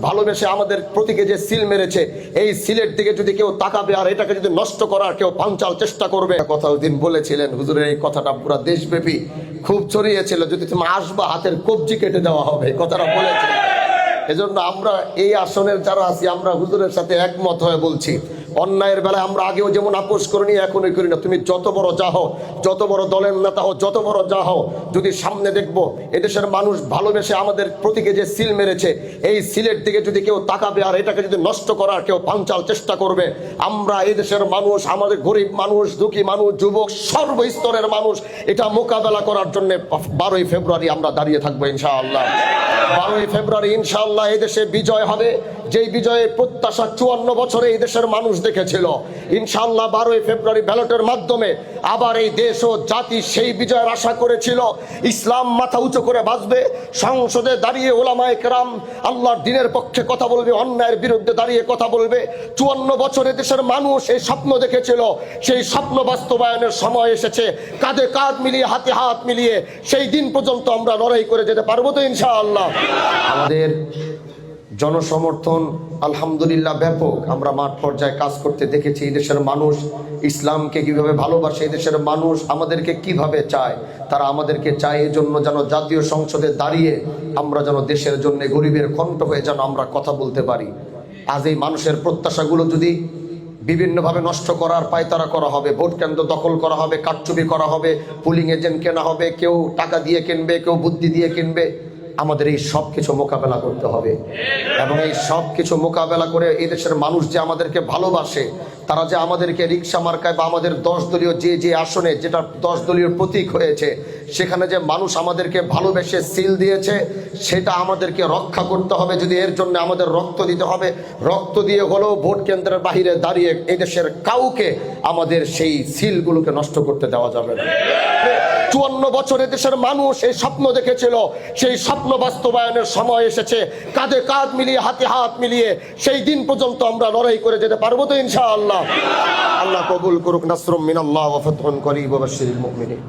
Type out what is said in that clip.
ভালোবেসে আমাদের প্রতীকে যে সিল মেরেছে, এই সিলের দিকে যদি কেউ তাকাবে আর এটাকে যদি নষ্ট করার কেউ পাঞ্চাল চেষ্টা করবে। কথা ওই দিন বলেছিলেন হুজুরের, এই কথাটা পুরো দেশব্যাপী খুব ছড়িয়েছিল, যদি তুমি আসবা হাতের কবজি কেটে দেওয়া হবে, কথাটা বলেছিলেন। এজন্য আমরা এই আসনের যারা আছি, আমরা হুজুরের সাথে একমত হয়ে বলছি, অন্যায়ের বেলায় আমরা আগেও যেমন আপোষ করিনি এখনই করি না। তুমি যত বড় যা হও, যত বড় দলের নেতা হও, যত বড় যা হও, যদি সামনে দেখবো এদেশের মানুষ ভালোবেসে আমাদের প্রতীকে যে সিল মেরেছে, এই সিলের দিকে যদি কেউ তাকাবে আর এটাকে যদি নষ্ট করার কেউ পাঞ্চাল চেষ্টা করবে, আমরা এই দেশের মানুষ, আমাদের গরিব মানুষ, দুঃখী মানুষ, যুবক, সর্বস্তরের মানুষ এটা মোকাবেলা করার জন্য 12ই ফেব্রুয়ারি আমরা দাঁড়িয়ে থাকবো ইনশাআল্লাহ। 12ই ফেব্রুয়ারি ইনশাআল্লাহ এই দেশে বিজয় হবে, যেই বিজয়ের প্রত্যাশা 54 বছরে এই দেশের মানুষ দেখেছিল। ইনশাআল্লাহ 12ই ফেব্রুয়ারি ব্যালটের মাধ্যমে আবার এই দেশ ও জাতি সেই বিজয়ের আশা করেছিল। ইসলাম মাথা উঁচু করে বাঁচবে, সংসদে দাঁড়িয়ে ওলামায়ে কেরাম আল্লাহর দ্বীনের পক্ষে কথা বলবে, অন্যায়ের বিরুদ্ধে দাঁড়িয়ে কথা বলবে। 54 বছরে দেশের মানুষ এই স্বপ্ন দেখেছিল, সেই স্বপ্ন বাস্তবায়নের সময় এসেছে। কাঁধে কাঁধ মিলিয়ে, হাতে হাত মিলিয়ে সেই দিন পর্যন্ত আমরা লড়াই করে যেতে পারবো তো ইনশাআল্লাহ। আমাদের জনসমর্থন আলহামদুলিল্লাহ ব্যাপক। আমরা মাঠ পর্যায়ে কাজ করতে দেখেছি। এই দেশের মানুষ ইসলামকে কিভাবে ভালোবাসে, এই দেশের মানুষ আমাদেরকে কিভাবে চায়। তারা আমাদেরকে চায় এই জন্য যেন জাতীয় সংসদে দাঁড়িয়ে আমরা যেন দেশের জন্য গরিবের কণ্ঠ হয়ে যেন আমরা কথা বলতে পারি। আজ এই মানুষের প্রত্যাশাগুলো যদি বিভিন্নভাবে নষ্ট করার পায়তারা করা হবে, ভোট কেন্দ্র দখল করা হবে, কারচুপি করা হবে, পুলিং এজেন্ট কেনা হবে, কেউ টাকা দিয়ে কিনবে, কেউ বুদ্ধি দিয়ে কিনবে। আমাদের এই সব কিছু মোকাবেলা করতে হবে এবং এই সব কিছু মোকাবেলা করে এই দেশের মানুষ যে আমাদেরকে ভালোবাসে, তারা যে আমাদেরকে রিক্সা মার্কায় বা আমাদের 10 দলীয় যে আসনে, যেটা 10 দলীয় প্রতীক হয়েছে, সেখানে যে মানুষ আমাদেরকে ভালোবেসে সিল দিয়েছে, সেটা আমাদেরকে রক্ষা করতে হবে। যদি এর জন্য আমাদের রক্ত দিতে হবে, রক্ত দিয়ে হলেও ভোট কেন্দ্রের বাহিরে দাঁড়িয়ে এই দেশের কাউকে আমাদের সেই সিলগুলোকে নষ্ট করতে দেওয়া যাবে না। 54 বছরে দেশের মানুষ এই স্বপ্ন দেখেছিল, সেই স্বপ্ন বাস্তবায়নের সময় এসেছে। কাঁধে কাঁধ মিলিয়ে, হাতে হাত মিলিয়ে সেই দিন পর্যন্ত আমরা লড়াই করে যেতে পারবো তো ইনশাআল্লাহ। আল্লাহ কবুল করুক। নাসরুম মিনাল্লাহ ওয়া ফাতহুন করিব ওয়া বাশশিরিল মুমিনিন।